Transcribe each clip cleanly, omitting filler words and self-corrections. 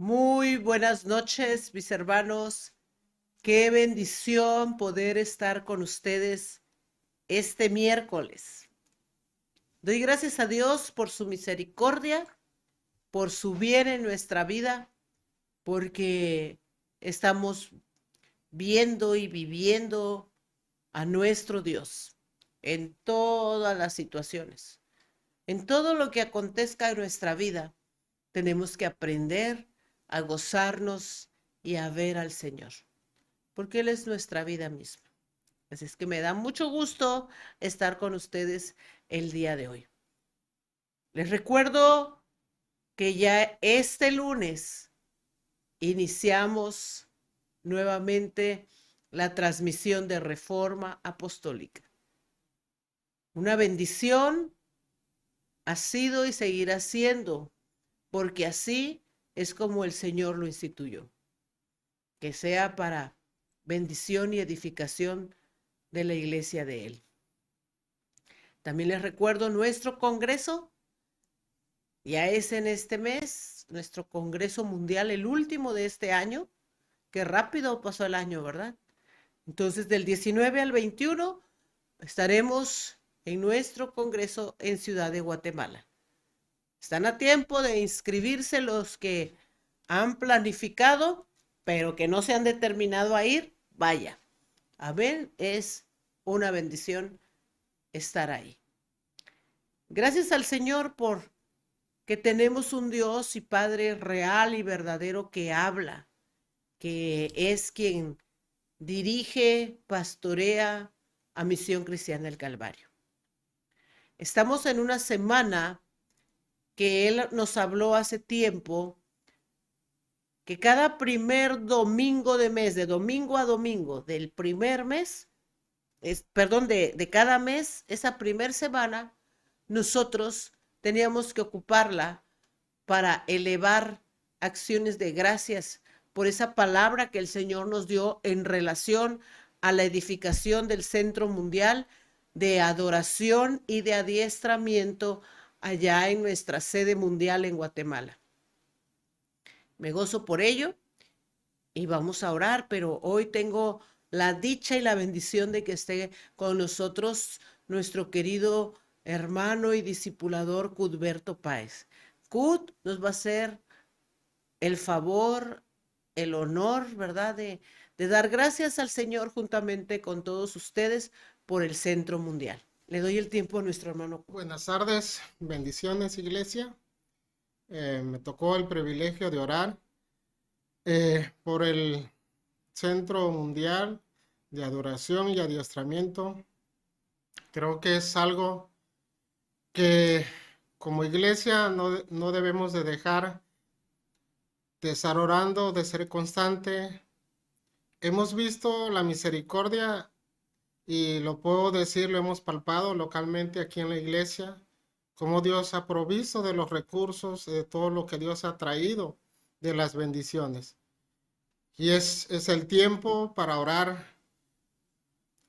Muy buenas noches, mis hermanos. Qué bendición poder estar con ustedes este miércoles. Doy gracias a Dios por su misericordia, por su bien en nuestra vida, porque estamos viendo y viviendo a nuestro Dios en todas las situaciones. En todo lo que acontezca en nuestra vida, tenemos que aprender a gozarnos y a ver al Señor, porque Él es nuestra vida misma. Así es que me da mucho gusto estar con ustedes el día de hoy. Les recuerdo que ya este lunes iniciamos nuevamente la transmisión de Reforma Apostólica. Una bendición ha sido y seguirá siendo, porque así es como el Señor lo instituyó. Que sea para bendición y edificación de la iglesia de Él. También les recuerdo nuestro congreso, ya es en este mes, nuestro congreso mundial, el último de este año. Qué rápido pasó el año, ¿verdad? Entonces, del 19 al 21 estaremos en nuestro congreso en Ciudad de Guatemala. Están a tiempo de inscribirse los que han planificado, pero que no se han determinado a ir, vaya. Amén, es una bendición estar ahí. Gracias al Señor por que tenemos un Dios y Padre real y verdadero que habla, que es quien dirige, pastorea a Misión Cristiana del Calvario. Estamos en una semana que Él nos habló hace tiempo, que cada primer domingo de mes, de domingo a domingo del primer mes, de cada mes, esa primer semana, nosotros teníamos que ocuparla para elevar acciones de gracias por esa palabra que el Señor nos dio en relación a la edificación del Centro Mundial de Adoración y de Adiestramiento allá en nuestra sede mundial en Guatemala. Me gozo por ello y vamos a orar, pero hoy tengo la dicha y la bendición de que esté con nosotros nuestro querido hermano y discipulador Cudberto Páez. Cud nos va a hacer el favor, el honor, ¿verdad? De dar gracias al Señor juntamente con todos ustedes por el Centro Mundial. Le doy el tiempo a nuestro hermano Cud. Buenas tardes, bendiciones iglesia. Me tocó el privilegio de orar por el Centro Mundial de Adoración y Adiestramiento. Creo que es algo que como iglesia no debemos de dejar de estar orando, de ser constante. Hemos visto la misericordia y lo puedo decir, lo hemos palpado localmente aquí en la iglesia, cómo Dios ha provisto de los recursos, de todo lo que Dios ha traído, de las bendiciones. Y es el tiempo para orar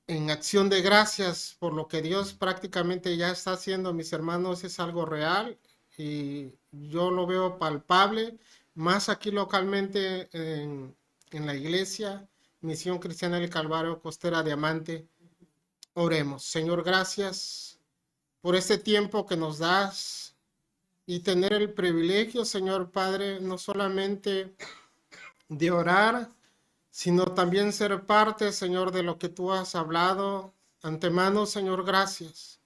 en acción de gracias por lo que Dios prácticamente ya está haciendo, mis hermanos, es algo real y yo lo veo palpable, más aquí localmente en la iglesia, Misión Cristiana del Calvario, Costera Diamante. Oremos. Señor, gracias por este tiempo que nos das y tener el privilegio, Señor Padre, no solamente de orar, sino también ser parte, Señor, de lo que tú has hablado. Antemano, Señor, gracias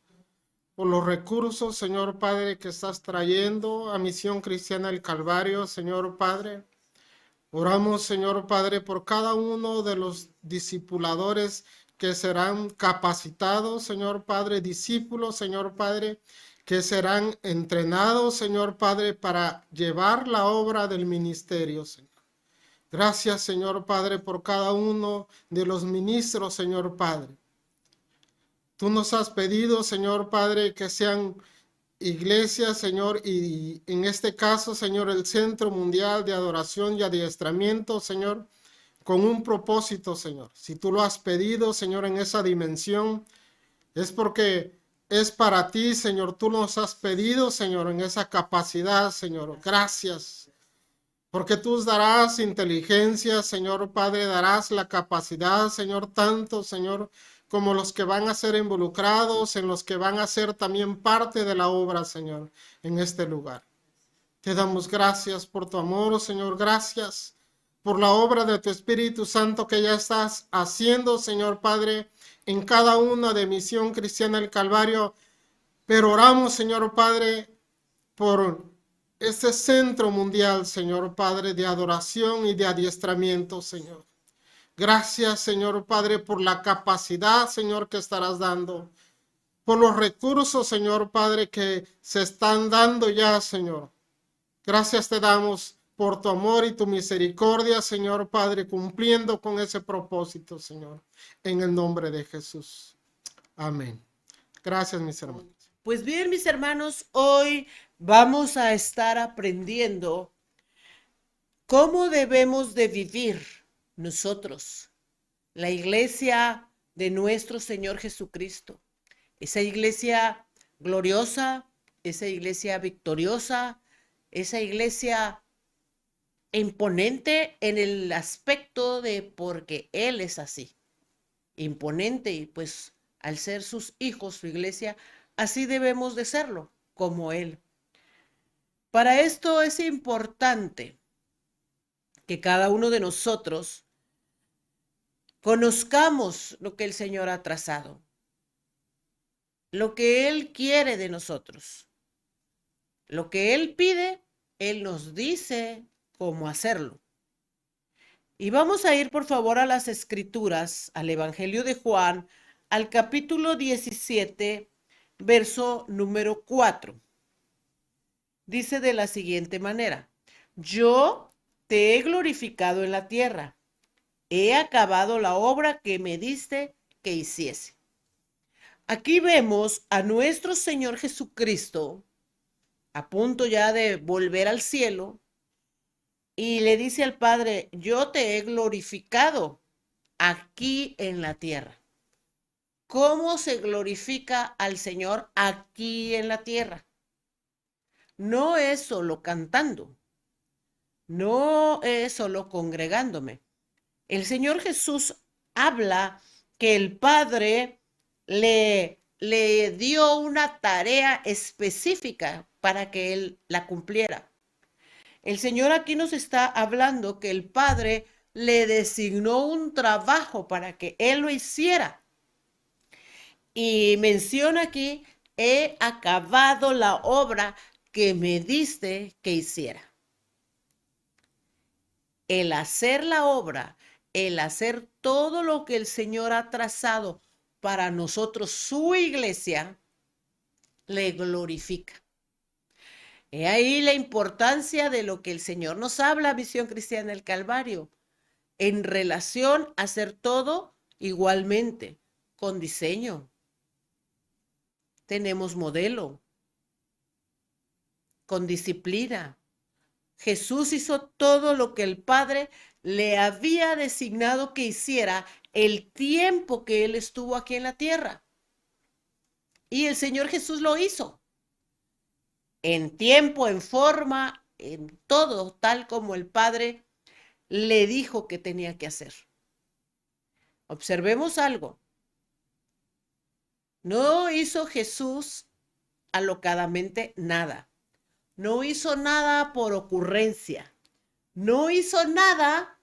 por los recursos, Señor Padre, que estás trayendo a Misión Cristiana del Calvario, Señor Padre. Oramos, Señor Padre, por cada uno de los discipuladores que serán capacitados, Señor Padre, discípulos, Señor Padre, que serán entrenados, Señor Padre, para llevar la obra del ministerio, Señor. Gracias, Señor Padre, por cada uno de los ministros, Señor Padre. Tú nos has pedido, Señor Padre, que sean iglesias, Señor, y en este caso, Señor, el Centro Mundial de Adoración y Adiestramiento, Señor, con un propósito, Señor. Si tú lo has pedido, Señor, en esa dimensión, es porque es para ti, Señor. Tú nos has pedido, Señor, en esa capacidad, Señor. Gracias. porque tú darás inteligencia, Señor Padre, darás la capacidad, Señor, tanto, Señor, como los que van a ser involucrados, en los que van a ser también parte de la obra, Señor, en este lugar. Te damos gracias por tu amor, Señor, gracias por la obra de tu Espíritu Santo que ya estás haciendo, Señor Padre, en cada una de Misión Cristiana del Calvario. Pero oramos, Señor Padre, por este centro mundial, Señor Padre, de adoración y de adiestramiento, Señor. Gracias, Señor Padre, por la capacidad, Señor, que estarás dando, por los recursos, Señor Padre, que se están dando ya, Señor. Gracias te damos por tu amor y tu misericordia, Señor Padre, cumpliendo con ese propósito, Señor, en el nombre de Jesús. Amén. Gracias, mis hermanos. Pues bien, mis hermanos, hoy vamos a estar aprendiendo cómo debemos de vivir nosotros, la iglesia de nuestro Señor Jesucristo. Esa iglesia gloriosa, esa iglesia victoriosa, esa iglesia imponente en el aspecto de porque Él es así, imponente, y pues al ser sus hijos, su iglesia, así debemos de serlo, como Él. Para esto es importante que cada uno de nosotros conozcamos lo que el Señor ha trazado, lo que Él quiere de nosotros, lo que Él pide, Él nos dice cómo hacerlo. Y vamos a ir, por favor, a las Escrituras, al Evangelio de Juan, al capítulo 17, verso número 4. Dice de la siguiente manera: yo te he glorificado en la tierra, he acabado la obra que me diste que hiciese. Aquí vemos a nuestro Señor Jesucristo a punto ya de volver al cielo y le dice al Padre: yo te he glorificado aquí en la tierra. ¿Cómo se glorifica al Señor aquí en la tierra? No es solo cantando, no es solo congregándome. El Señor Jesús habla que el Padre le dio una tarea específica para que Él la cumpliera. El Señor aquí nos está hablando que el Padre le designó un trabajo para que Él lo hiciera. Y menciona aquí: he acabado la obra que me diste que hiciera. El hacer la obra, el hacer todo lo que el Señor ha trazado para nosotros, su iglesia, le glorifica. He ahí la importancia de lo que el Señor nos habla, Misión Cristiana del Calvario, en relación a hacer todo igualmente, con diseño. Tenemos modelo, con disciplina. Jesús hizo todo lo que el Padre le había designado que hiciera el tiempo que Él estuvo aquí en la tierra. Y el Señor Jesús lo hizo. En tiempo, en forma, en todo, tal como el Padre le dijo que tenía que hacer. Observemos algo. No hizo Jesús alocadamente nada. No hizo nada por ocurrencia. No hizo nada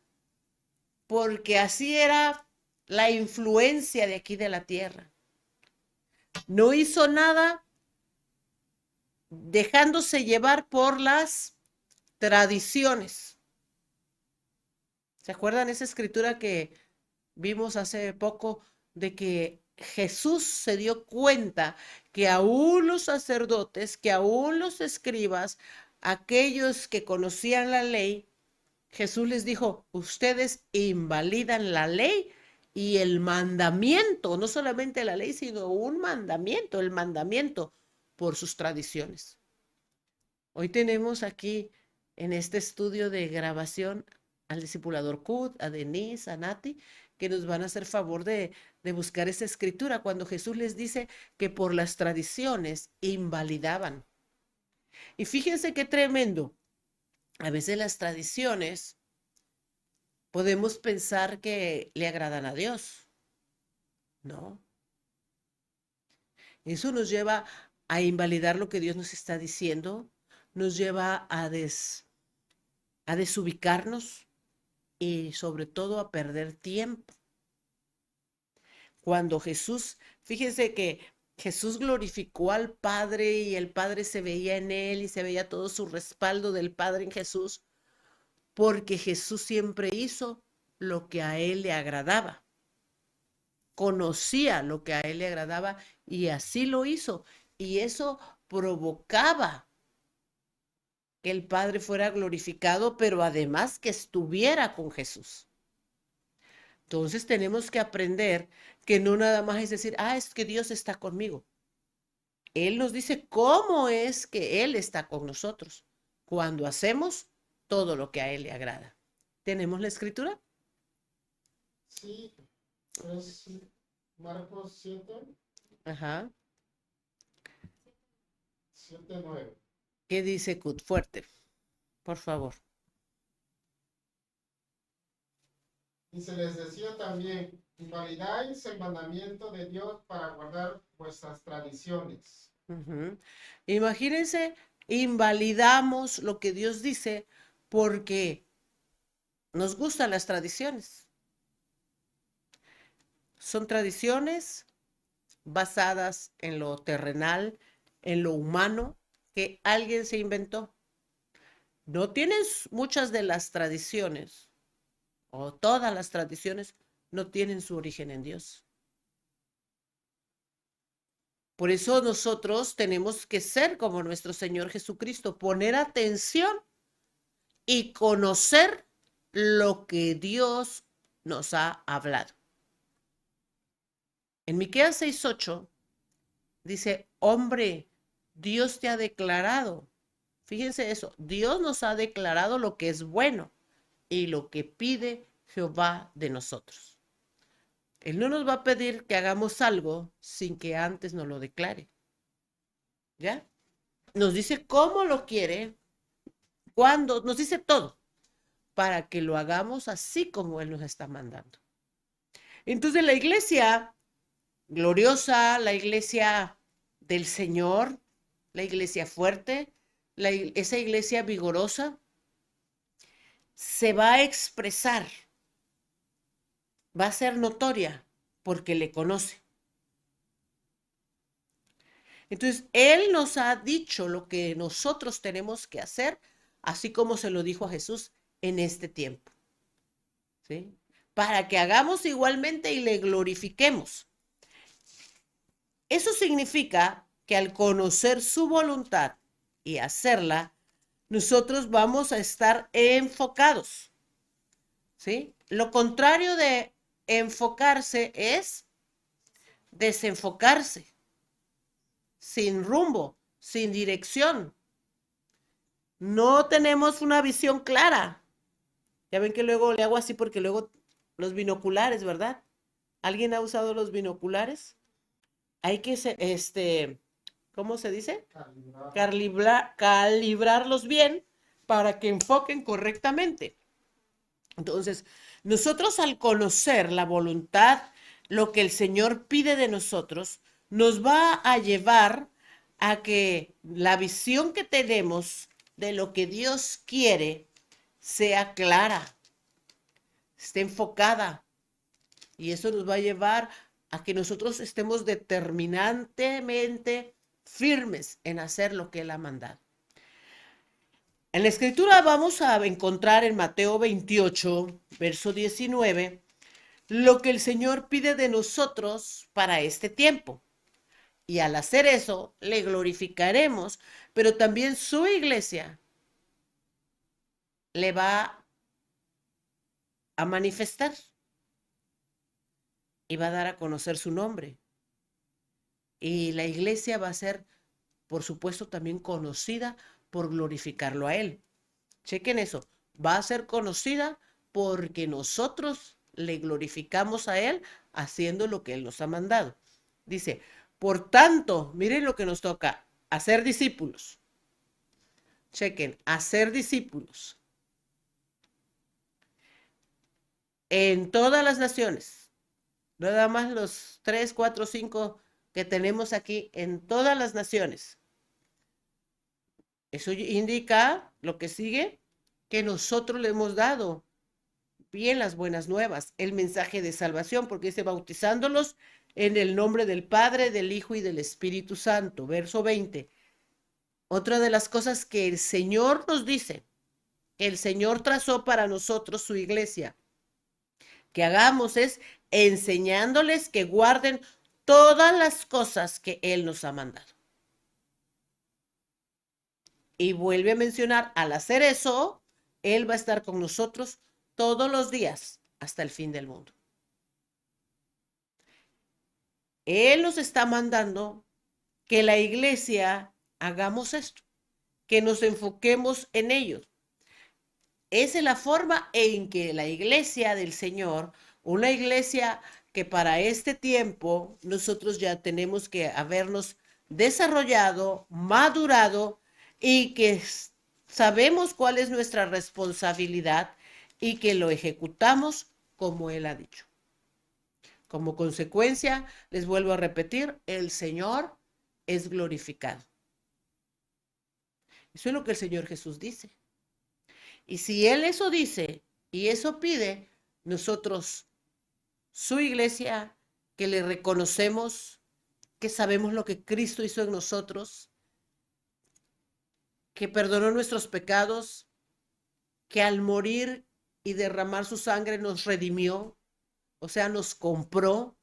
porque así era la influencia de aquí de la tierra. No hizo nada dejándose llevar por las tradiciones. ¿Se acuerdan esa escritura que vimos hace poco de que Jesús se dio cuenta que aún los sacerdotes, que aún los escribas, aquellos que conocían la ley, Jesús les dijo: ustedes invalidan la ley y el mandamiento, no solamente la ley, sino un mandamiento, el mandamiento por sus tradiciones. Hoy tenemos aquí en este estudio de grabación al discipulador Kud, a Denise, a Nati, que nos van a hacer favor de buscar esa escritura cuando Jesús les dice que por las tradiciones invalidaban. Y fíjense qué tremendo. a veces las tradiciones podemos pensar que le agradan a Dios, ¿no? Eso nos lleva a invalidar lo que Dios nos está diciendo, nos lleva a desubicarnos y sobre todo a perder tiempo. Cuando Jesús, fíjense que Jesús glorificó al Padre y el Padre se veía en él y se veía todo su respaldo del Padre en Jesús, porque Jesús siempre hizo lo que a él le agradaba. Conocía lo que a él le agradaba y así lo hizo. Y eso provocaba que el Padre fuera glorificado, pero además que estuviera con Jesús. Entonces tenemos que aprender que no nada más es decir, es que Dios está conmigo. Él nos dice cómo es que Él está con nosotros cuando hacemos todo lo que a Él le agrada. ¿Tenemos la escritura? Sí, es Marcos 7, Ajá. 7, 9. ¿Qué dice Cut? Fuerte, por favor. Y se les decía también, invalidáis el mandamiento de Dios para guardar vuestras tradiciones. Imagínense, invalidamos lo que Dios dice porque nos gustan las tradiciones. Son tradiciones basadas en lo terrenal, en lo humano, que alguien se inventó. No tienes muchas de las tradiciones, o todas las tradiciones, no tienen su origen en Dios. Por eso nosotros tenemos que ser como nuestro Señor Jesucristo, poner atención y conocer lo que Dios nos ha hablado. En Miqueas 6:8 dice, hombre, Dios te ha declarado. Fíjense eso, Dios nos ha declarado lo que es bueno y lo que pide Jehová de nosotros. Él no nos va a pedir que hagamos algo sin que antes nos lo declare. ¿Ya? Nos dice cómo lo quiere, cuándo, nos dice todo, para que lo hagamos así como Él nos está mandando. Entonces la iglesia gloriosa, la iglesia del Señor, la iglesia fuerte, esa iglesia vigorosa, se va a expresar, va a ser notoria porque le conoce. Entonces, Él nos ha dicho lo que nosotros tenemos que hacer, así como se lo dijo a Jesús en este tiempo. ¿Sí? Para que hagamos igualmente y le glorifiquemos. Eso significa que al conocer su voluntad y hacerla, nosotros vamos a estar enfocados. ¿Sí? Lo contrario de enfocarse es desenfocarse, sin rumbo, sin dirección. No tenemos una visión clara. Ya ven que luego le hago así porque luego los binoculares, ¿verdad? ¿Alguien ha usado los binoculares? Hay que, ¿cómo se dice? Calibrarlos bien para que enfoquen correctamente. Entonces, nosotros al conocer la voluntad, lo que el Señor pide de nosotros, nos va a llevar a que la visión que tenemos de lo que Dios quiere sea clara, esté enfocada. Y eso nos va a llevar a que nosotros estemos determinantemente firmes en hacer lo que Él ha mandado. En la escritura vamos a encontrar en Mateo 28, verso 19, lo que el Señor pide de nosotros para este tiempo. Y al hacer eso, le glorificaremos, pero también su iglesia le va a manifestar y va a dar a conocer su nombre. Y la iglesia va a ser, por supuesto, también conocida por glorificarlo a Él. Chequen eso, va a ser conocida porque nosotros le glorificamos a Él haciendo lo que Él nos ha mandado. Dice, por tanto, miren lo que nos toca, hacer discípulos. chequen, hacer discípulos en todas las naciones, nada más los 3, 4, 5 que tenemos aquí, en todas las naciones. Eso indica lo que sigue, que nosotros le hemos dado bien las buenas nuevas, el mensaje de salvación, porque dice bautizándolos en el nombre del Padre, del Hijo y del Espíritu Santo. Verso 20. Otra de las cosas que el Señor nos dice, que el Señor trazó para nosotros su iglesia, que hagamos es enseñándoles que guarden todas las cosas que Él nos ha mandado. Y vuelve a mencionar, al hacer eso, Él va a estar con nosotros todos los días hasta el fin del mundo. Él nos está mandando que la iglesia hagamos esto, que nos enfoquemos en ello. Esa es la forma en que la iglesia del Señor, una iglesia que para este tiempo nosotros ya tenemos que habernos desarrollado, madurado y que sabemos cuál es nuestra responsabilidad y que lo ejecutamos como Él ha dicho. Como consecuencia, les vuelvo a repetir, el Señor es glorificado. Eso es lo que el Señor Jesús dice. Y si Él eso dice y eso pide, nosotros, su iglesia, que le reconocemos, que sabemos lo que Cristo hizo en nosotros, que perdonó nuestros pecados, que al morir y derramar su sangre nos redimió, o sea, nos compró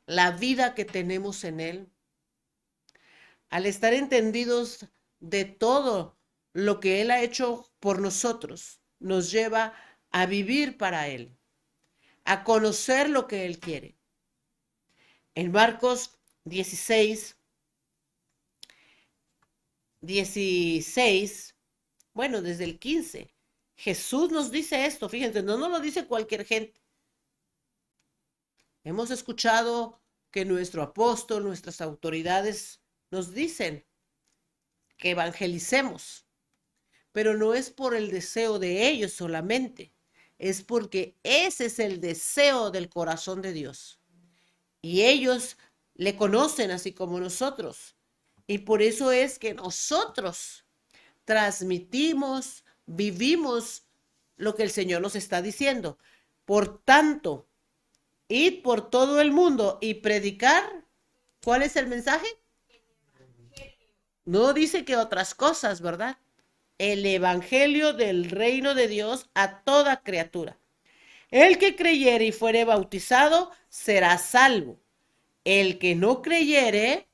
la vida que tenemos en Él. Al estar entendidos de todo lo que Él ha hecho por nosotros, nos lleva a vivir para Él, a conocer lo que Él quiere. En Marcos 16, bueno, desde el 15, Jesús nos dice esto, fíjense, no nos lo dice cualquier gente. Hemos escuchado que nuestro apóstol, nuestras autoridades nos dicen que evangelicemos, pero no es por el deseo de ellos solamente, es porque ese es el deseo del corazón de Dios. Y ellos le conocen así como nosotros. Y por eso es que nosotros transmitimos, vivimos lo que el Señor nos está diciendo. Por tanto, id por todo el mundo y predicar. ¿Cuál es el mensaje? No dice que otras cosas, ¿verdad? El evangelio del reino de Dios a toda criatura. El que creyere y fuere bautizado será salvo. El que no creyere,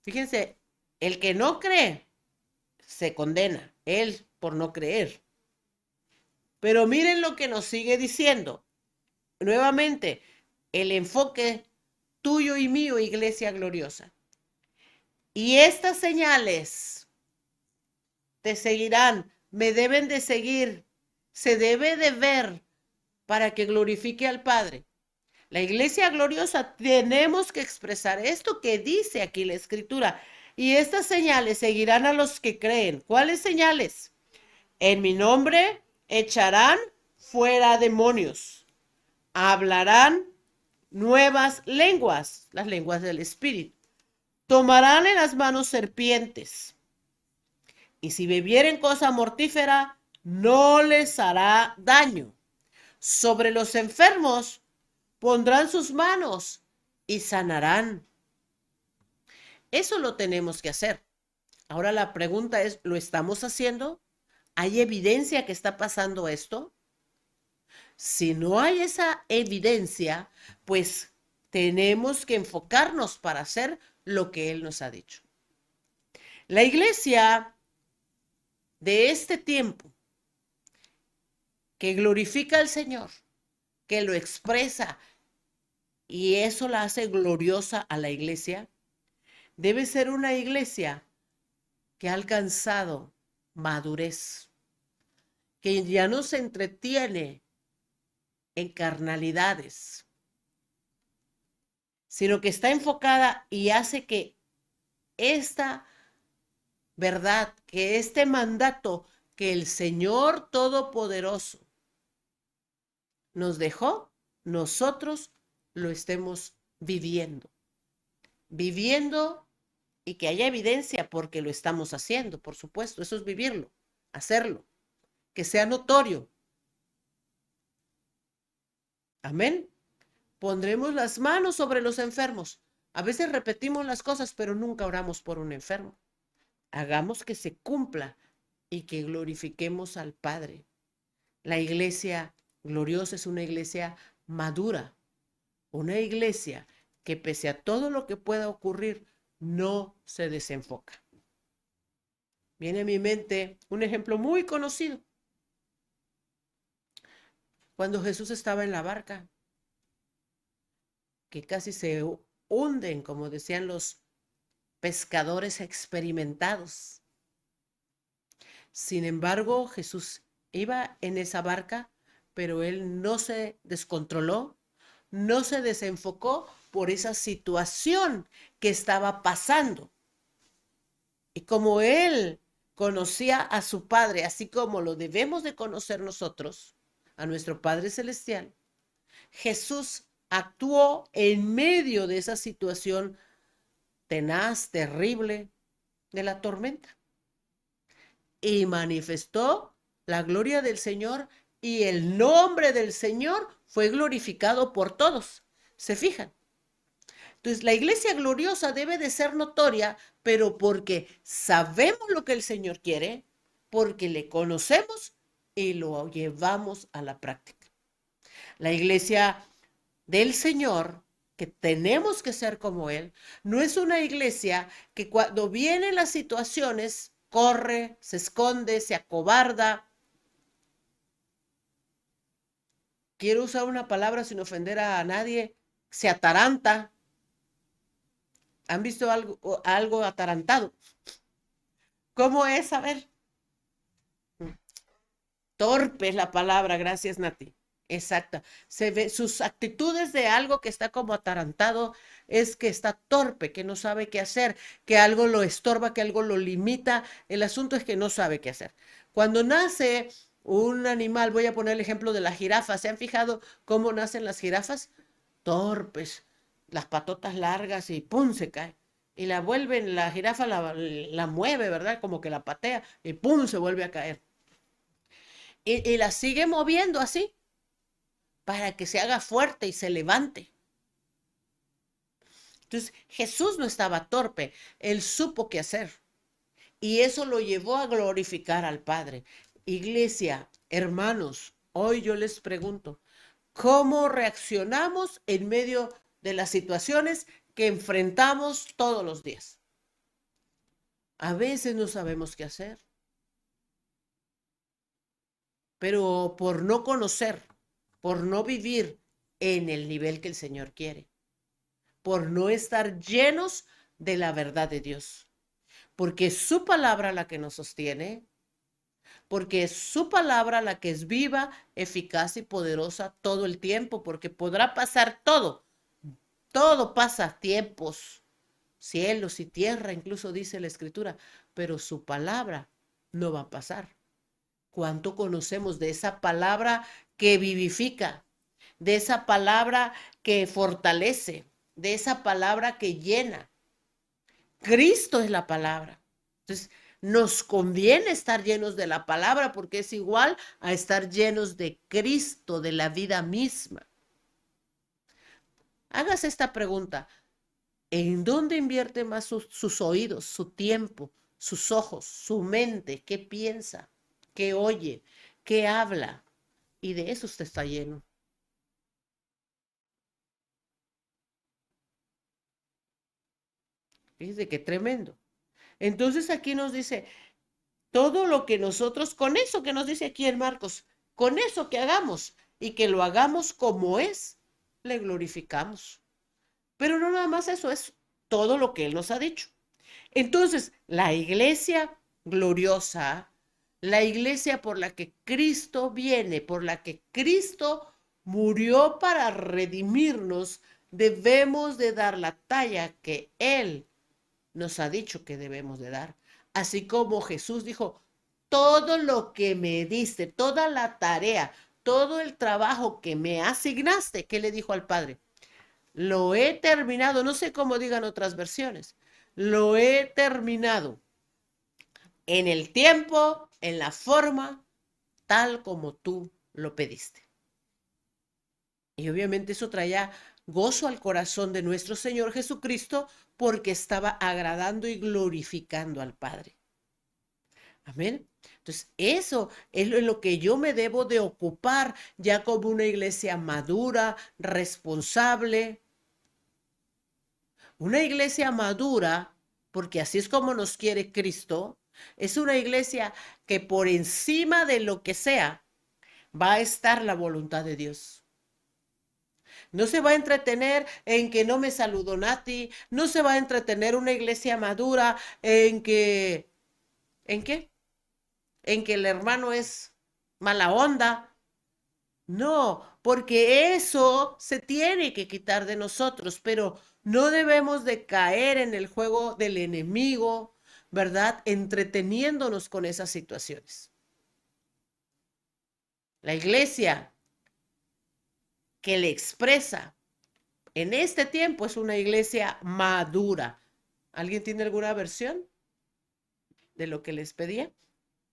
fíjense, el que no cree se condena, él por no creer. Pero miren lo que nos sigue diciendo. Nuevamente, el enfoque tuyo y mío, iglesia gloriosa. Y estas señales te seguirán, me deben de seguir, se debe de ver para que glorifique al Padre. La iglesia gloriosa tenemos que expresar esto que dice aquí la Escritura. Y estas señales seguirán a los que creen. ¿Cuáles señales? En mi nombre echarán fuera demonios. Hablarán nuevas lenguas, las lenguas del Espíritu. Tomarán en las manos serpientes. Y si bebieren cosa mortífera, no les hará daño. Sobre los enfermos pondrán sus manos y sanarán. Eso lo tenemos que hacer. Ahora la pregunta es, ¿lo estamos haciendo? ¿Hay evidencia que está pasando esto? Si no hay esa evidencia, pues tenemos que enfocarnos para hacer lo que Él nos ha dicho. La iglesia de este tiempo, que glorifica al Señor, que lo expresa, y eso la hace gloriosa a la iglesia, debe ser una iglesia que ha alcanzado madurez, que ya no se entretiene en carnalidades, sino que está enfocada y hace que esta ¿verdad? Que este mandato que el Señor Todopoderoso nos dejó, nosotros lo estemos viviendo. Viviendo y que haya evidencia porque lo estamos haciendo, por supuesto. Eso es vivirlo, hacerlo, que sea notorio. Amén. Pondremos las manos sobre los enfermos. A veces repetimos las cosas, pero nunca oramos por un enfermo. Hagamos que se cumpla y que glorifiquemos al Padre. La iglesia gloriosa es una iglesia madura, una iglesia que pese a todo lo que pueda ocurrir, no se desenfoca. Viene a mi mente un ejemplo muy conocido. Cuando Jesús estaba en la barca, que casi se hunden, como decían los pescadores experimentados. Sin embargo, Jesús iba en esa barca, pero él no se descontroló, no se desenfocó por esa situación que estaba pasando. Y como él conocía a su Padre, así como lo debemos de conocer nosotros, a nuestro Padre Celestial, Jesús actuó en medio de esa situación tenaz, terrible de la tormenta. Y manifestó la gloria del Señor y el nombre del Señor fue glorificado por todos. ¿Se fijan? Entonces, la iglesia gloriosa debe de ser notoria, pero porque sabemos lo que el Señor quiere, porque le conocemos y lo llevamos a la práctica. La iglesia del Señor, que tenemos que ser como Él, no es una iglesia que cuando vienen las situaciones corre, se esconde, se acobarda. Quiero usar una palabra sin ofender a nadie, se ataranta. ¿Han visto algo atarantado? ¿Cómo es? A ver. Torpe es la palabra, gracias Nati. Exacto. Se ve sus actitudes de algo que está como atarantado, es que está torpe, que no sabe qué hacer, que algo lo estorba, que algo lo limita. El asunto es que no sabe qué hacer. Cuando nace un animal, voy a poner el ejemplo de la jirafa. ¿Se han fijado cómo nacen las jirafas? Torpes, las patotas largas y ¡pum! Se cae. Y la vuelven, la jirafa la mueve, ¿verdad? Como que la patea y ¡pum! Se vuelve a caer. Y la sigue moviendo así para que se haga fuerte y se levante. Entonces, Jesús no estaba torpe, él supo qué hacer y eso lo llevó a glorificar al Padre. Iglesia, hermanos, hoy yo les pregunto, ¿cómo reaccionamos en medio de las situaciones que enfrentamos todos los días? A veces no sabemos qué hacer, pero por no conocer, por no vivir en el nivel que el Señor quiere, por no estar llenos de la verdad de Dios, porque es su palabra la que nos sostiene, porque es su palabra la que es viva, eficaz y poderosa todo el tiempo, porque podrá pasar todo, todo pasa, tiempos, cielos y tierra, incluso dice la Escritura, pero su palabra no va a pasar. ¿Cuánto conocemos de esa palabra que vivifica, de esa palabra que fortalece, de esa palabra que llena? Cristo es la palabra. Entonces, nos conviene estar llenos de la palabra porque es igual a estar llenos de Cristo, de la vida misma. Hágase esta pregunta. ¿En dónde invierte más sus oídos, su tiempo, sus ojos, su mente? ¿Qué piensa? ¿Qué oye? ¿Qué habla? Y de eso usted está lleno. Fíjese qué tremendo. Entonces aquí nos dice, todo lo que nosotros, con eso que nos dice aquí en Marcos, con eso que hagamos y que lo hagamos como es, le glorificamos. Pero no nada más eso, es todo lo que Él nos ha dicho. Entonces, la iglesia gloriosa, la iglesia por la que Cristo viene, por la que Cristo murió para redimirnos, debemos de dar la talla que Él nos ha dicho que debemos de dar. Así como Jesús dijo, todo lo que me diste, toda la tarea, todo el trabajo que me asignaste, ¿qué le dijo al Padre? Lo he terminado, no sé cómo digan otras versiones, lo he terminado en el tiempo, en la forma, tal como tú lo pediste. Y obviamente eso traía gozo al corazón de nuestro Señor Jesucristo porque estaba agradando y glorificando al Padre. Amén. Entonces, eso es en lo que yo me debo de ocupar ya como una iglesia madura, responsable. Una iglesia madura, porque así es como nos quiere Cristo, es una iglesia que por encima de lo que sea va a estar la voluntad de Dios. No se va a entretener en que no me saludó Nati, no se va a entretener una iglesia madura ¿en qué? En que el hermano es mala onda. No, porque eso se tiene que quitar de nosotros, pero no debemos de caer en el juego del enemigo, ¿verdad? Entreteniéndonos con esas situaciones. La iglesia que le expresa en este tiempo es una iglesia madura. ¿Alguien tiene alguna versión de lo que les pedía?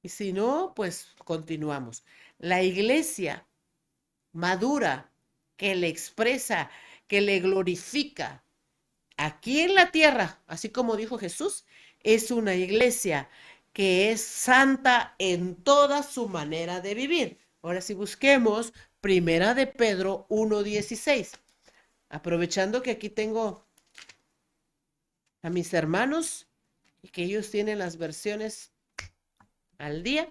Y si no, pues continuamos. La iglesia madura que le expresa, que le glorifica aquí en la tierra, así como dijo Jesús, es una iglesia que es santa en toda su manera de vivir. Ahora si busquemos Primera de Pedro 1:16. Aprovechando que aquí tengo a mis hermanos y que ellos tienen las versiones al día,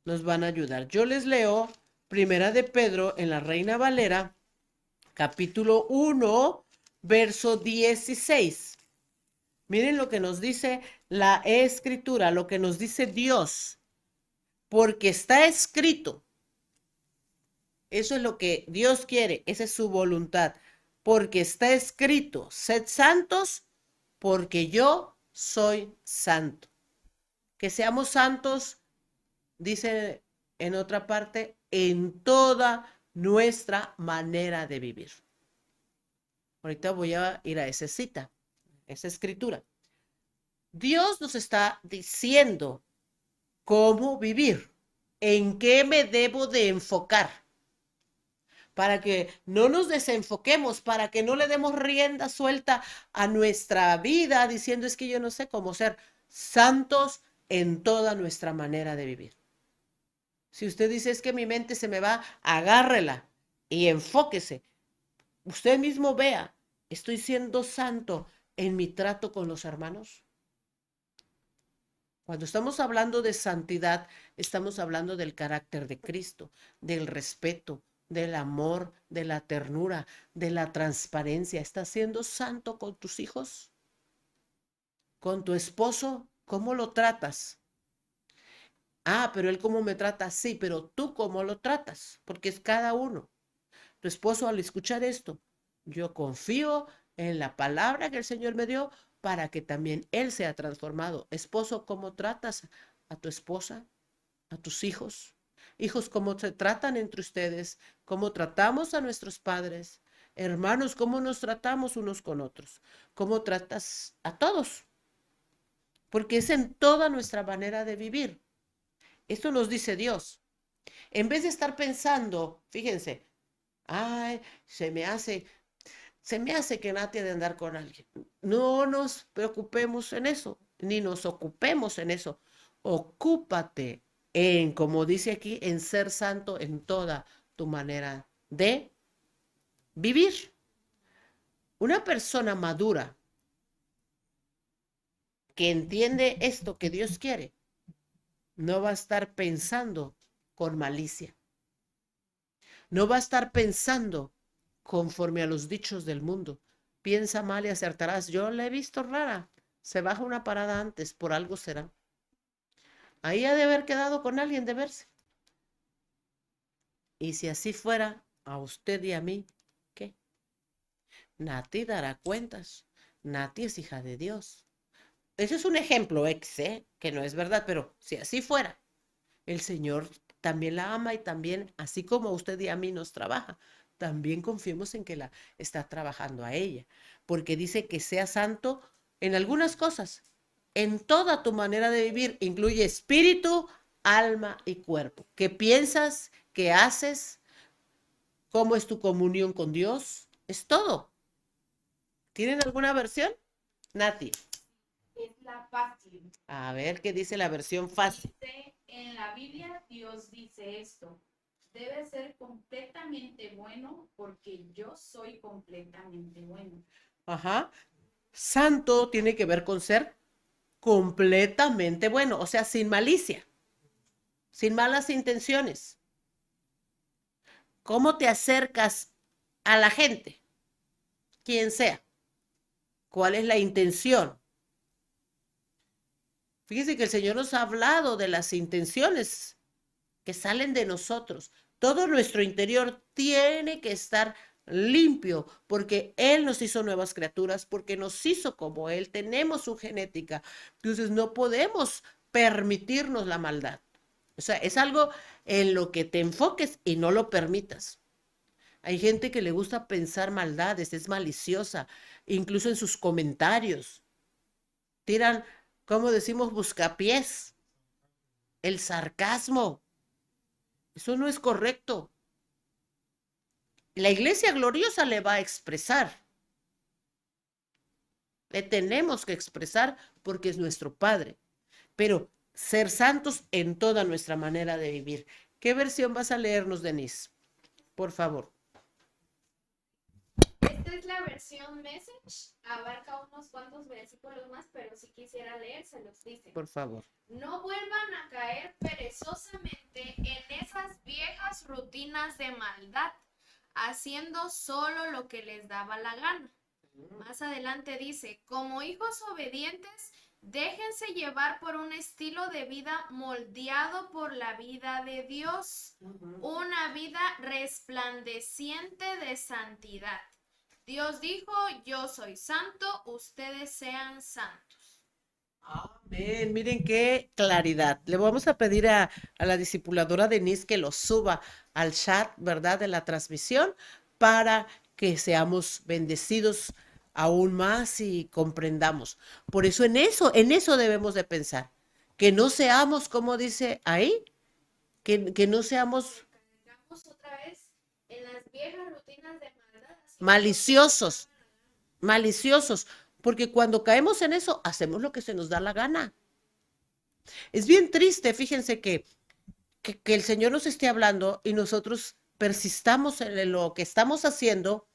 nos van a ayudar. Yo les leo Primera de Pedro en la Reina Valera, capítulo 1, verso 16. Miren lo que nos dice la Escritura, lo que nos dice Dios, porque está escrito. Eso es lo que Dios quiere, esa es su voluntad. Porque está escrito, sed santos, porque yo soy santo. Que seamos santos, dice en otra parte, en toda nuestra manera de vivir. Ahorita voy a ir a esa cita, esa escritura. Dios nos está diciendo cómo vivir, en qué me debo de enfocar, para que no nos desenfoquemos, para que no le demos rienda suelta a nuestra vida diciendo es que yo no sé cómo ser santos en toda nuestra manera de vivir. Si usted dice es que mi mente se me va, agárrela y enfóquese. Usted mismo vea, ¿estoy siendo santo en mi trato con los hermanos? Cuando estamos hablando de santidad, estamos hablando del carácter de Cristo, del respeto, del amor, de la ternura, de la transparencia. ¿Estás siendo santo con tus hijos? ¿Con tu esposo? ¿Cómo lo tratas? Ah, pero él cómo me trata, sí, pero tú cómo lo tratas, porque es cada uno. Tu esposo al escuchar esto, yo confío en la palabra que el Señor me dio para que también él sea transformado. Esposo, ¿cómo tratas a tu esposa, a tus hijos? Hijos, ¿cómo se tratan entre ustedes? ¿Cómo tratamos a nuestros padres? Hermanos, ¿cómo nos tratamos unos con otros? ¿Cómo tratas a todos? Porque es en toda nuestra manera de vivir. Esto nos dice Dios. En vez de estar pensando, fíjense, ay, se me hace que Nati ha de andar con alguien. No nos preocupemos en eso, ni nos ocupemos en eso. Ocúpate en, como dice aquí, en ser santo en toda tu manera de vivir. Una persona madura que entiende esto que Dios quiere, no va a estar pensando con malicia. No va a estar pensando conforme a los dichos del mundo. Piensa mal y acertarás. Yo la he visto rara. Se baja una parada antes, por algo será. Ahí ha de haber quedado con alguien de verse. Y si así fuera, a usted y a mí, ¿qué? Nati dará cuentas. Nati es hija de Dios. Ese es un ejemplo que no es verdad, pero si así fuera, el Señor también la ama y también, así como a usted y a mí nos trabaja, también confiemos en que la está trabajando a ella, porque dice que sea santo en algunas cosas, en toda tu manera de vivir, incluye espíritu, alma y cuerpo. ¿Qué piensas? ¿Qué haces? ¿Cómo es tu comunión con Dios? Es todo. ¿Tienen alguna versión? Nati, Es la fácil. a ver qué dice la versión fácil. Dice, en la Biblia Dios dice esto, debe ser completamente bueno porque yo soy completamente bueno. Ajá. Santo tiene que ver con ser completamente bueno, o sea, sin malicia, sin malas intenciones. ¿Cómo te acercas a la gente? Quien sea. ¿Cuál es la intención? Fíjese que el Señor nos ha hablado de las intenciones que salen de nosotros. Todo nuestro interior tiene que estar limpio porque Él nos hizo nuevas criaturas, porque nos hizo como Él, tenemos su genética. Entonces no podemos permitirnos la maldad. O sea, es algo en lo que te enfoques y no lo permitas. Hay gente que le gusta pensar maldades, es maliciosa, incluso en sus comentarios. Tiran, como decimos, buscapiés, el sarcasmo. Eso no es correcto. La iglesia gloriosa le va a expresar. Le tenemos que expresar porque es nuestro Padre. Pero ser santos en toda nuestra manera de vivir. ¿Qué versión vas a leernos, Denise? Por favor. Esta es la versión Message, abarca unos cuantos versículos más, pero si quisiera leer, se los dice. Por favor. No vuelvan a caer perezosamente en esas viejas rutinas de maldad, haciendo solo lo que les daba la gana. Más adelante dice, como hijos obedientes, déjense llevar por un estilo de vida moldeado por la vida de Dios, una vida resplandeciente de santidad. Dios dijo, yo soy santo, ustedes sean santos. Amén. Miren qué claridad. Le vamos a pedir a la discipuladora Denise que lo suba al chat, ¿verdad? De la transmisión para que seamos bendecidos aún más y comprendamos. Por eso en eso debemos de pensar. Que no seamos, como dice ahí, que no seamos Caigamos otra vez en las viejas rutinas de maldad. maliciosos, maliciosos, porque cuando caemos en eso, hacemos lo que se nos da la gana. Es bien triste, fíjense que el Señor nos esté hablando y nosotros persistamos en lo que estamos haciendo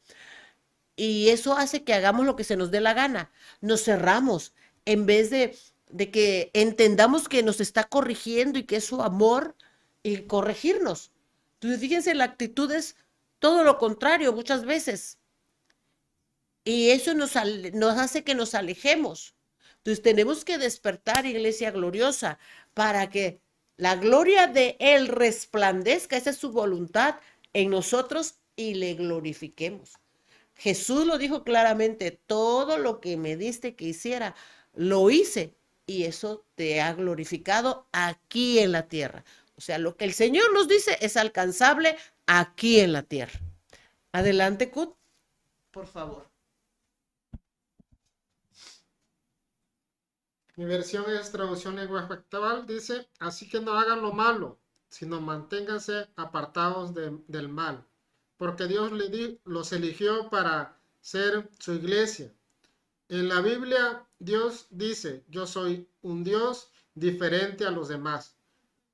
y eso hace que hagamos lo que se nos dé la gana. Nos cerramos en vez de que entendamos que nos está corrigiendo y que es su amor y corregirnos. Entonces, fíjense, la actitud es todo lo contrario muchas veces. Y eso nos hace que nos alejemos. Entonces tenemos que despertar, iglesia gloriosa, para que la gloria de Él resplandezca, esa es su voluntad en nosotros y le glorifiquemos. Jesús lo dijo claramente, todo lo que me diste que hiciera, lo hice y eso te ha glorificado aquí en la tierra. O sea, lo que el Señor nos dice es alcanzable aquí en la tierra. Adelante, Kut, por favor. Mi versión es traducción lengua actual, dice, así que no hagan lo malo, sino manténganse apartados del mal, porque Dios los eligió para ser su iglesia. En la Biblia, Dios dice, yo soy un Dios diferente a los demás.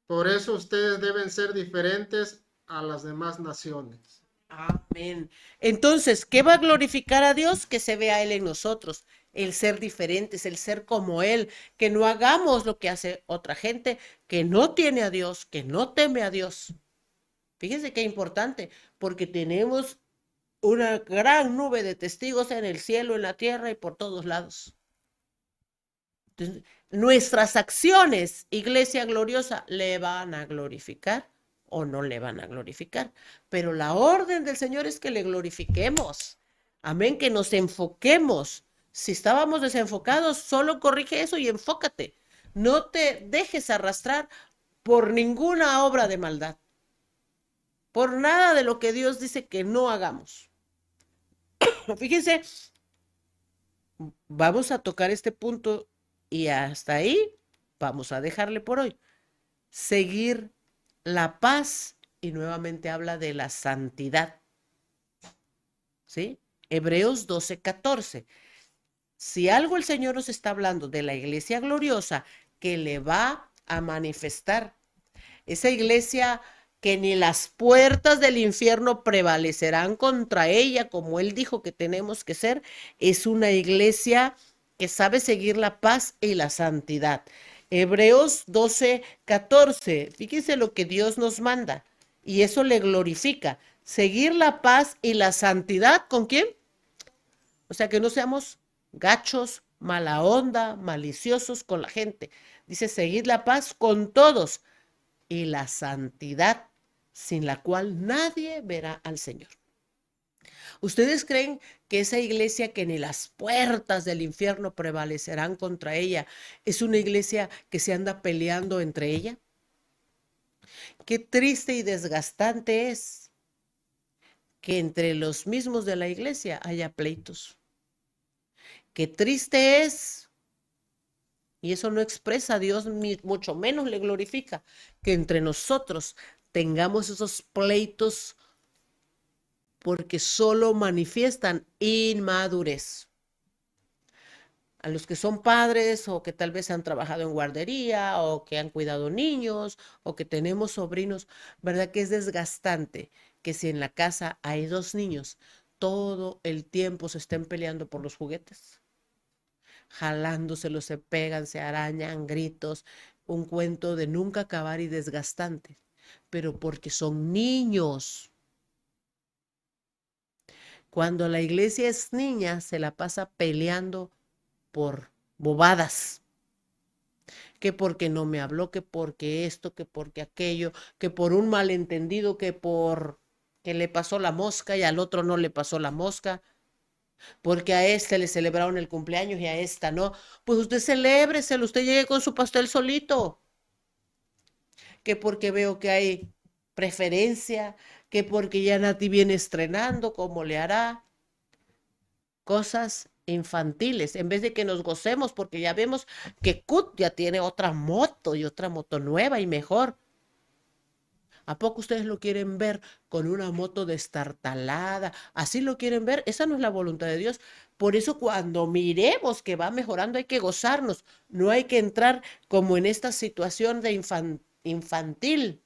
Por eso ustedes deben ser diferentes a las demás naciones. Amén. Entonces, ¿qué va a glorificar a Dios? Que se vea Él en nosotros, el ser diferentes, el ser como Él, que no hagamos lo que hace otra gente que no tiene a Dios, que no teme a Dios. Fíjense qué importante, porque tenemos una gran nube de testigos en el cielo, en la tierra y por todos lados. Entonces, nuestras acciones, iglesia gloriosa, le van a glorificar o no le van a glorificar. Pero la orden del Señor es que le glorifiquemos. Amén, que nos enfoquemos. Si estábamos desenfocados, solo corrige eso y enfócate. No te dejes arrastrar por ninguna obra de maldad, por nada de lo que Dios dice que no hagamos. Fíjense, vamos a tocar este punto y hasta ahí vamos a dejarle por hoy. Seguir la paz, y nuevamente habla de la santidad. ¿Sí? Hebreos 12:14. Si algo el Señor nos está hablando de la iglesia gloriosa que le va a manifestar, esa iglesia que ni las puertas del infierno prevalecerán contra ella, como Él dijo que tenemos que ser, es una iglesia que sabe seguir la paz y la santidad. Hebreos 12:14, fíjense lo que Dios nos manda, y eso le glorifica. Seguir la paz y la santidad, ¿con quién? O sea, que no seamos gachos, mala onda, maliciosos con la gente. Dice, seguir la paz con todos y la santidad, sin la cual nadie verá al Señor. ¿Ustedes creen que esa iglesia que ni las puertas del infierno prevalecerán contra ella es una iglesia que se anda peleando entre ella? Qué triste y desgastante es que entre los mismos de la iglesia haya pleitos. Qué triste es, y eso no expresa a Dios, ni mucho menos le glorifica, que entre nosotros tengamos esos pleitos porque solo manifiestan inmadurez. A los que son padres o que tal vez han trabajado en guardería o que han cuidado niños o que tenemos sobrinos, ¿verdad que es desgastante que si en la casa hay dos niños, todo el tiempo se estén peleando por los juguetes? Jalándoselos, se pegan, se arañan, gritos, un cuento de nunca acabar y desgastante, pero porque son niños. Cuando la iglesia es niña, se la pasa peleando por bobadas, que porque no me habló, que porque esto, que porque aquello, que por un malentendido, que por que le pasó la mosca y al otro no le pasó la mosca, porque a este le celebraron el cumpleaños y a esta no. Pues usted celébreselo, usted llegue con su pastel solito. Que porque veo que hay preferencia, que porque ya Nati viene estrenando, ¿cómo le hará? Cosas infantiles, en vez de que nos gocemos porque ya vemos que Cut ya tiene otra moto y otra moto nueva y mejor. ¿A poco ustedes lo quieren ver con una moto destartalada? ¿Así lo quieren ver? Esa no es la voluntad de Dios. Por eso cuando miremos que va mejorando hay que gozarnos. No hay que entrar como en esta situación de infantil.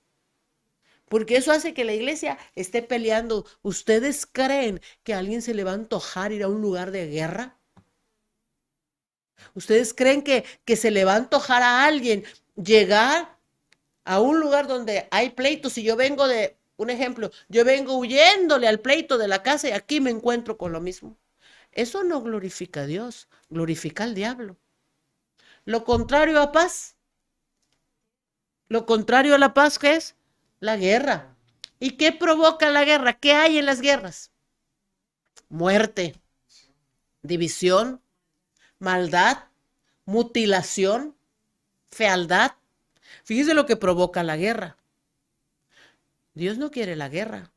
Porque eso hace que la iglesia esté peleando. ¿Ustedes creen que a alguien se le va a antojar ir a un lugar de guerra? ¿Ustedes creen que se le va a antojar a alguien llegar a un lugar donde hay pleitos? Si yo vengo de, un ejemplo, yo vengo huyéndole al pleito de la casa y aquí me encuentro con lo mismo. Eso no glorifica a Dios, glorifica al diablo. Lo contrario a paz. Lo contrario a la paz, ¿qué es? La guerra. ¿Y qué provoca la guerra? ¿Qué hay en las guerras? Muerte, división, maldad, mutilación, fealdad. Fíjese lo que provoca la guerra. Dios no quiere la guerra,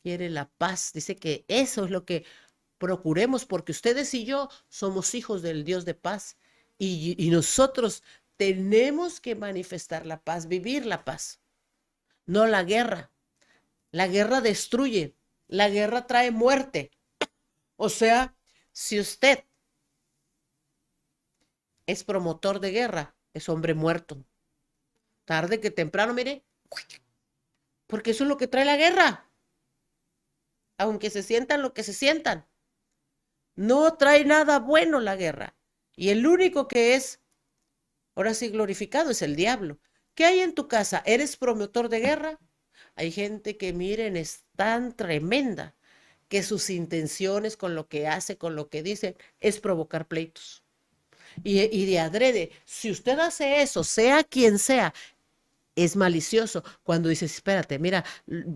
quiere la paz. Dice que eso es lo que procuremos, porque ustedes y yo somos hijos del Dios de paz. Y nosotros tenemos que manifestar la paz, vivir la paz, no la guerra. La guerra destruye, la guerra trae muerte. O sea, si usted es promotor de guerra, es hombre muerto. Tarde que temprano, mire, porque eso es lo que trae la guerra. Aunque se sientan lo que se sientan, no trae nada bueno la guerra. Y el único que es, ahora sí, glorificado es el diablo. ¿Qué hay en tu casa? ¿Eres promotor de guerra? Hay gente que, miren, es tan tremenda que sus intenciones con lo que hace, con lo que dice, es provocar pleitos. Y de adrede, si usted hace eso, sea quien sea, es malicioso. Cuando dices, espérate, mira,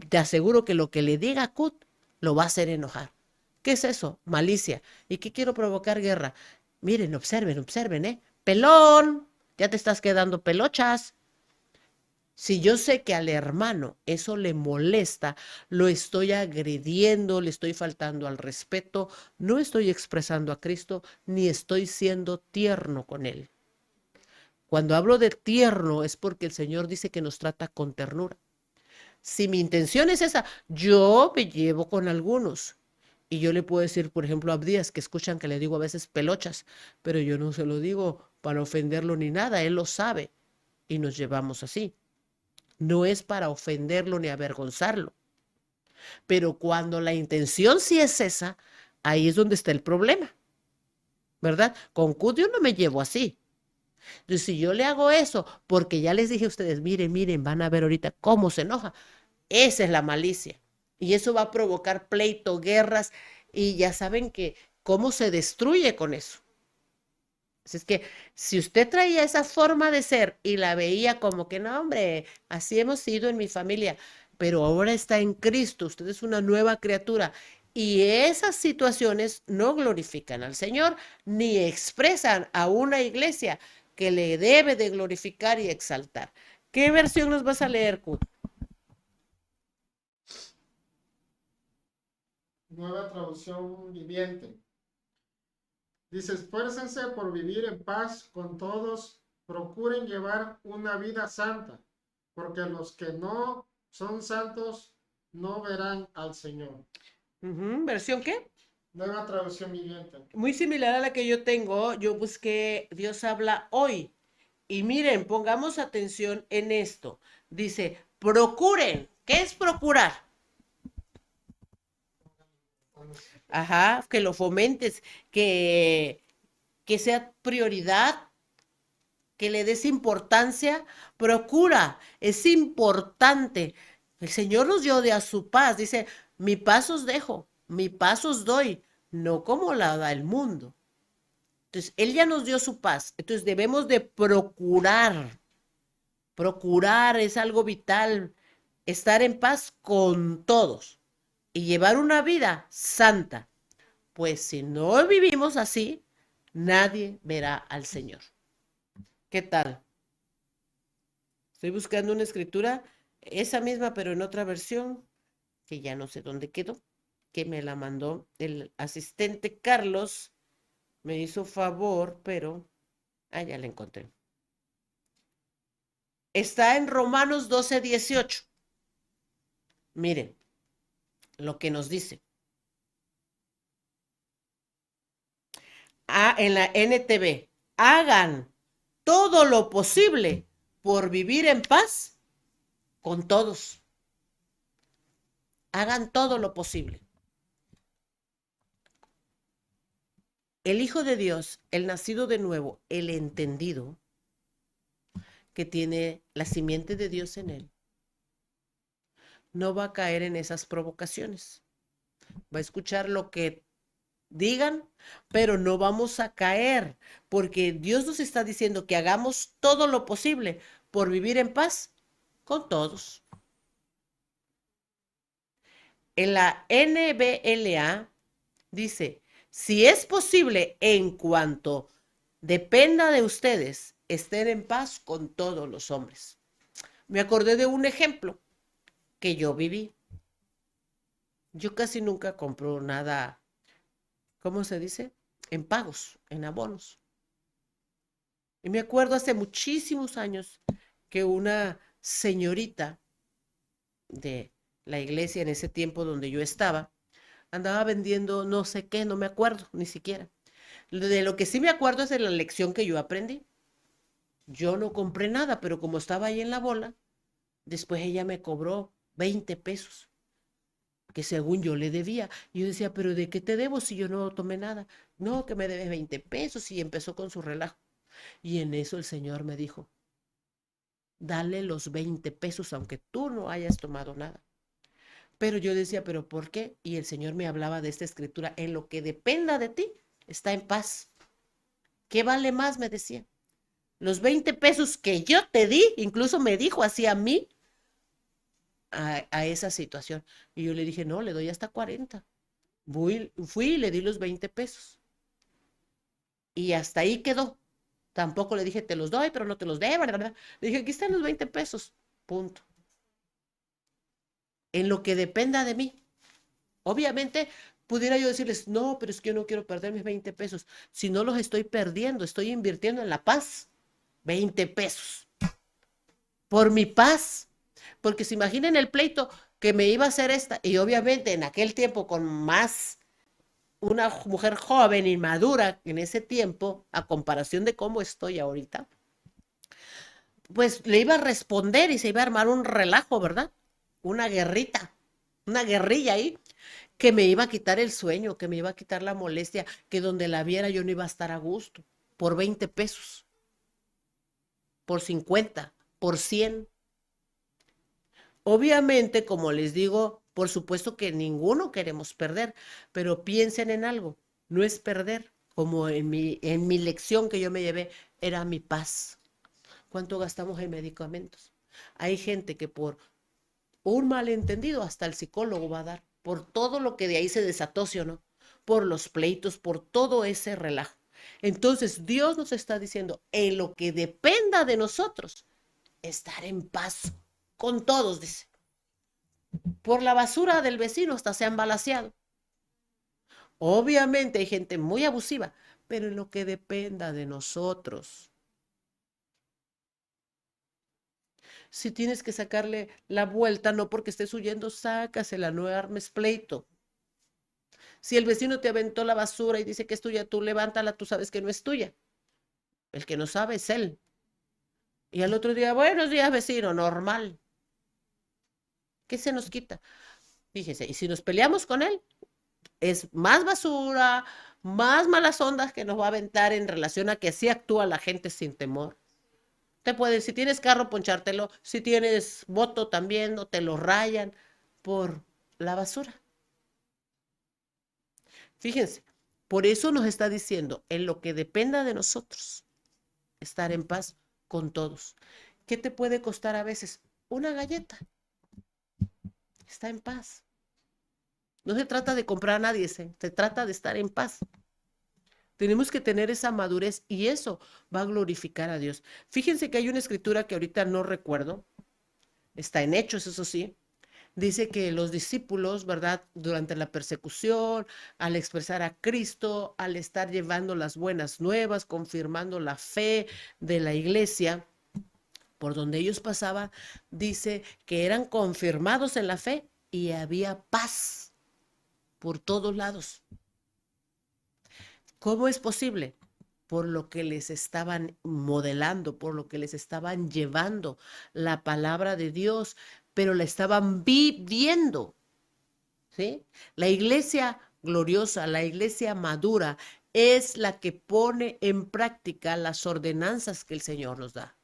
te aseguro que lo que le diga a Cut lo va a hacer enojar. ¿Qué es eso? Malicia. ¿Y qué quiero provocar guerra? Miren, observen, ¿eh? Pelón, ya te estás quedando pelochas. Si yo sé que al hermano eso le molesta, lo estoy agrediendo, le estoy faltando al respeto, no estoy expresando a Cristo, ni estoy siendo tierno con él. Cuando hablo de tierno es porque el Señor dice que nos trata con ternura. Si mi intención es esa, yo me llevo con algunos. Y yo le puedo decir, por ejemplo, a Abdías, que escuchan que le digo a veces pelochas, pero yo no se lo digo para ofenderlo ni nada, él lo sabe y nos llevamos así. No es para ofenderlo ni avergonzarlo. Pero cuando la intención sí es esa, ahí es donde está el problema, ¿verdad? Con Cudio no me llevo así. Entonces, si yo le hago eso, porque ya les dije a ustedes, miren, van a ver ahorita cómo se enoja, esa es la malicia. Y eso va a provocar pleito, guerras, y ya saben que cómo se destruye con eso. Así es que si usted traía esa forma de ser y la veía como que no, hombre, así hemos sido en mi familia, pero ahora está en Cristo, usted es una nueva criatura y esas situaciones no glorifican al Señor ni expresan a una iglesia que le debe de glorificar y exaltar. ¿Qué versión nos vas a leer, Kut? Nueva traducción viviente. Dice, esfuércense por vivir en paz con todos, procuren llevar una vida santa, porque los que no son santos no verán al Señor. ¿Versión qué? Nueva traducción viviente. Muy similar a la que yo tengo, yo busqué Dios habla hoy. Y miren, pongamos atención en esto. Dice, procuren. ¿Qué es procurar? Ajá, que lo fomentes, que sea prioridad, que le des importancia. Procura, es importante. El Señor nos dio de a su paz. Dice, mi paz os dejo, mi paz os doy, no como la da el mundo. Entonces, Él ya nos dio su paz. Entonces, debemos de procurar. Procurar es algo vital. Estar en paz con todos y llevar una vida santa. Pues si no vivimos así, nadie verá al Señor. ¿Qué tal? Estoy buscando una escritura, esa misma, pero en otra versión, que ya no sé dónde quedó, que me la mandó el asistente Carlos. Me hizo favor, pero ya la encontré. Está en Romanos 12:18. Miren lo que nos dice. En la NTV, hagan todo lo posible por vivir en paz con todos. Hagan todo lo posible. El Hijo de Dios, el nacido de nuevo, el entendido, que tiene la simiente de Dios en él, no va a caer en esas provocaciones. Va a escuchar lo que digan, pero no vamos a caer, porque Dios nos está diciendo que hagamos todo lo posible por vivir en paz con todos. En la NBLA dice, si es posible, en cuanto dependa de ustedes, estén en paz con todos los hombres. Me acordé de un ejemplo que yo viví. Yo casi nunca compro nada, ¿cómo se dice? En pagos, en abonos. Y me acuerdo hace muchísimos años que una señorita de la iglesia en ese tiempo donde yo estaba, andaba vendiendo no sé qué, no me acuerdo ni siquiera. De lo que sí me acuerdo es de la lección que yo aprendí. Yo no compré nada, pero como estaba ahí en la bola, después ella me cobró 20 pesos, que según yo le debía. Y yo decía, pero ¿de qué te debo si yo no tomé nada? No, que me debes 20 pesos y empezó con su relajo. Y en eso el Señor me dijo, dale los 20 pesos aunque tú no hayas tomado nada. Pero yo decía, ¿pero por qué? Y el Señor me hablaba de esta escritura, en lo que dependa de ti, está en paz. ¿Qué vale más? Me decía. Los 20 pesos que yo te di, incluso me dijo así a mí, a esa situación. Y yo le dije, no, le doy hasta 40. Fui y le di los 20 pesos. Y hasta ahí quedó. Tampoco le dije, te los doy, pero no te los debo, ¿verdad? Le dije, aquí están los 20 pesos. Punto. En lo que dependa de mí. Obviamente, pudiera yo decirles, no, pero es que yo no quiero perder mis 20 pesos. Si no los estoy perdiendo, estoy invirtiendo en la paz. 20 pesos. Por mi paz. Porque se imaginen el pleito que me iba a hacer esta. Y obviamente en aquel tiempo con más una mujer joven y madura en ese tiempo, a comparación de cómo estoy ahorita, pues le iba a responder y se iba a armar un relajo, ¿verdad? Una guerrita, una guerrilla ahí, que me iba a quitar el sueño, que me iba a quitar la molestia, que donde la viera yo no iba a estar a gusto, por 20 pesos, por 50, por 100. Obviamente, como les digo, por supuesto que ninguno queremos perder, pero piensen en algo, no es perder, como en mi lección que yo me llevé, era mi paz. ¿Cuánto gastamos en medicamentos? Hay gente que por un malentendido hasta el psicólogo va a dar, por todo lo que de ahí se desató, ¿sí o no? Por los pleitos, por todo ese relajo. Entonces, Dios nos está diciendo, en lo que dependa de nosotros, estar en paz con todos, dice. Por la basura del vecino hasta se han balaceado. Obviamente hay gente muy abusiva, pero en lo que dependa de nosotros. Si tienes que sacarle la vuelta, no porque estés huyendo, sácasela, no armes pleito. Si el vecino te aventó la basura y dice que es tuya, tú levántala, tú sabes que no es tuya. El que no sabe es él. Y al otro día, buenos días, vecino, normal. ¿Qué se nos quita? Fíjese, y si nos peleamos con él, es más basura, más malas ondas que nos va a aventar en relación a que así actúa la gente sin temor. Te puede, si tienes carro, ponchártelo, si tienes moto también, o te lo rayan por la basura. Fíjense, por eso nos está diciendo, en lo que dependa de nosotros, estar en paz con todos. ¿Qué te puede costar a veces? Una galleta. Está en paz. No se trata de comprar a nadie, se trata de estar en paz. Tenemos que tener esa madurez y eso va a glorificar a Dios. Fíjense que hay una escritura que ahorita no recuerdo, está en Hechos, eso sí, dice que los discípulos, ¿verdad? Durante la persecución, al expresar a Cristo, al estar llevando las buenas nuevas, confirmando la fe de la iglesia, por donde ellos pasaban, dice que eran confirmados en la fe y había paz por todos lados. ¿Cómo es posible? Por lo que les estaban modelando, por lo que les estaban llevando la palabra de Dios, pero la estaban viviendo, ¿sí? La iglesia gloriosa, la iglesia madura, es la que pone en práctica las ordenanzas que el Señor nos da.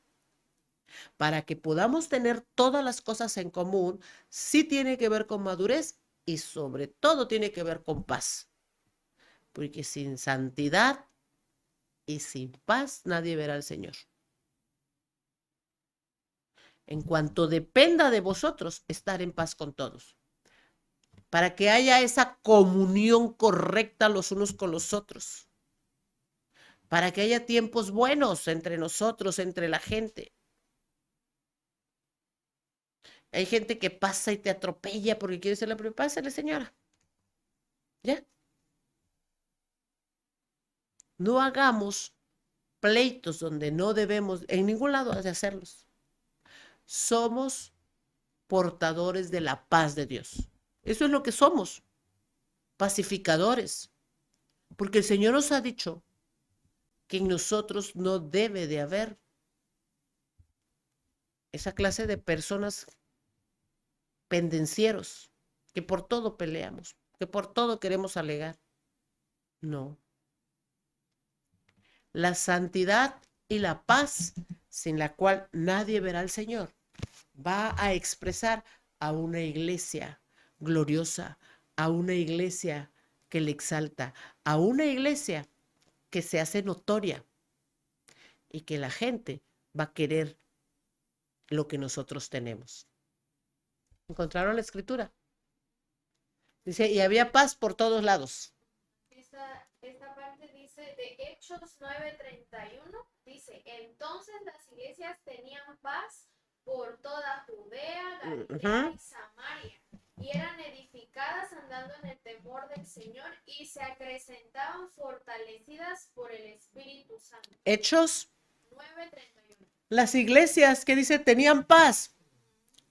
Para que podamos tener todas las cosas en común, sí tiene que ver con madurez y sobre todo tiene que ver con paz. Porque sin santidad y sin paz nadie verá al Señor. En cuanto dependa de vosotros, estar en paz con todos. Para que haya esa comunión correcta los unos con los otros. Para que haya tiempos buenos entre nosotros, entre la gente. Hay gente que pasa y te atropella porque quiere ser la primera. Pásale, señora. ¿Ya? No hagamos pleitos donde no debemos, en ningún lado de hacerlos. Somos portadores de la paz de Dios. Eso es lo que somos, pacificadores. Porque el Señor nos ha dicho que en nosotros no debe de haber esa clase de personas pendencieros, que por todo peleamos, que por todo queremos alegar. No. La santidad y la paz, sin la cual nadie verá al Señor, va a expresar a una iglesia gloriosa, a una iglesia que le exalta, a una iglesia que se hace notoria y que la gente va a querer lo que nosotros tenemos. ¿Encontraron la escritura? Dice, y había paz por todos lados. Esta parte dice de Hechos 9:31, dice, entonces las iglesias tenían paz por toda Judea, Galilea y Samaria, y eran edificadas andando en el temor del Señor y se acrecentaban fortalecidas por el Espíritu Santo. Hechos 9:31. Las iglesias que dice tenían paz,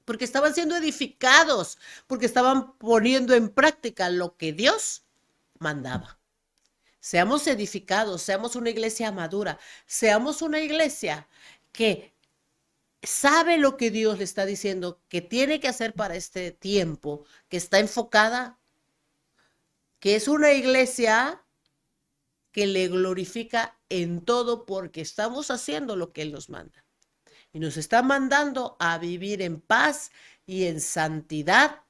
porque estaban siendo edificados, porque estaban poniendo en práctica lo que Dios mandaba. Seamos edificados, seamos una iglesia madura, seamos una iglesia que sabe lo que Dios le está diciendo que tiene que hacer para este tiempo, que está enfocada, que es una iglesia que le glorifica en todo porque estamos haciendo lo que Él nos manda. Y nos está mandando a vivir en paz y en santidad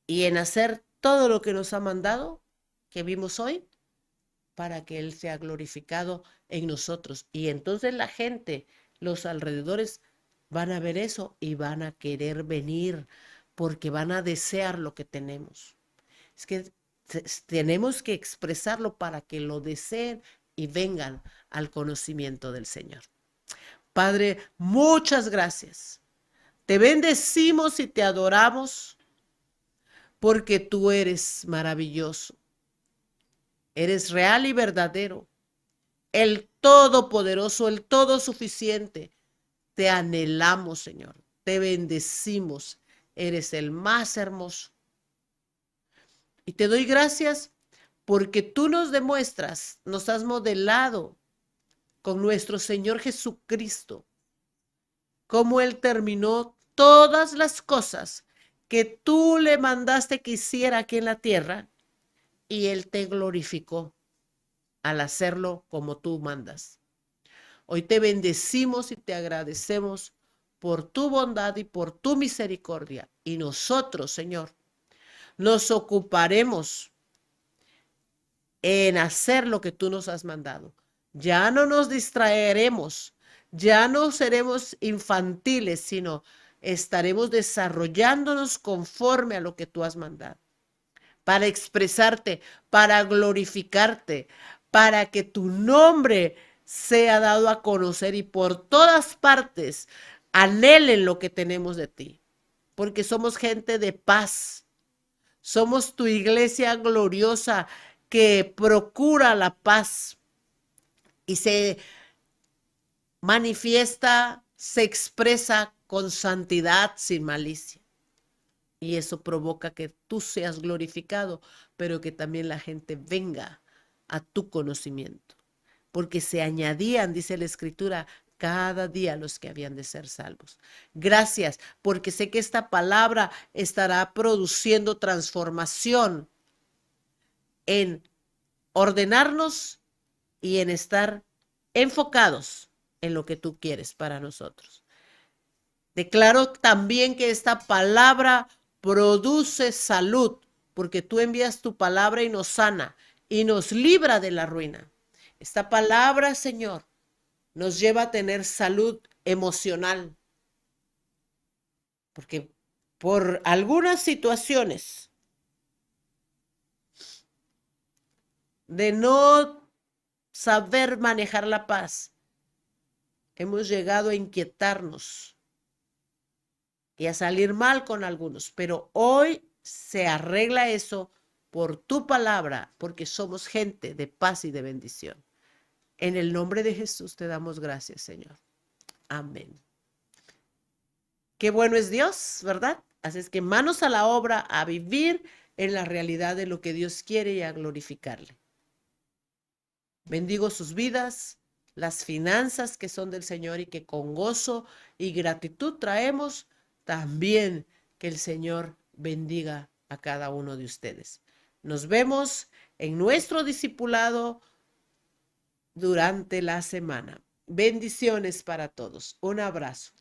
y en hacer todo lo que nos ha mandado, que vimos hoy, para que Él sea glorificado en nosotros. Y entonces la gente, los alrededores, van a ver eso y van a querer venir porque van a desear lo que tenemos. Es que tenemos que expresarlo para que lo deseen y vengan al conocimiento del Señor. Padre, muchas gracias. Te bendecimos y te adoramos porque tú eres maravilloso. Eres real y verdadero, el todopoderoso, el todo suficiente. Te anhelamos, Señor. Te bendecimos. Eres el más hermoso. Y te doy gracias porque tú nos demuestras, nos has modelado con nuestro Señor Jesucristo, cómo Él terminó todas las cosas que tú le mandaste que hiciera aquí en la tierra y Él te glorificó al hacerlo como tú mandas. Hoy te bendecimos y te agradecemos por tu bondad y por tu misericordia. Y nosotros, Señor, nos ocuparemos en hacer lo que tú nos has mandado. Ya no nos distraeremos, ya no seremos infantiles, sino estaremos desarrollándonos conforme a lo que tú has mandado, para expresarte, para glorificarte, para que tu nombre sea dado a conocer y por todas partes anhelen lo que tenemos de ti, porque somos gente de paz. Somos tu iglesia gloriosa que procura la paz y se manifiesta, se expresa con santidad, sin malicia. Y eso provoca que tú seas glorificado, pero que también la gente venga a tu conocimiento. Porque se añadían, dice la Escritura, cada día los que habían de ser salvos. Gracias, porque sé que esta palabra estará produciendo transformación en ordenarnos y en estar enfocados en lo que tú quieres para nosotros. Declaro también que esta palabra produce salud, porque tú envías tu palabra y nos sana y nos libra de la ruina. Esta palabra, Señor, nos lleva a tener salud emocional, porque por algunas situaciones de no saber manejar la paz, hemos llegado a inquietarnos y a salir mal con algunos, pero hoy se arregla eso por tu palabra, porque somos gente de paz y de bendición. En el nombre de Jesús te damos gracias, Señor. Amén. Qué bueno es Dios, ¿verdad? Así es que manos a la obra, a vivir en la realidad de lo que Dios quiere y a glorificarle. Bendigo sus vidas, las finanzas que son del Señor y que con gozo y gratitud traemos. También que el Señor bendiga a cada uno de ustedes. Nos vemos en nuestro discipulado durante la semana. Bendiciones para todos. Un abrazo.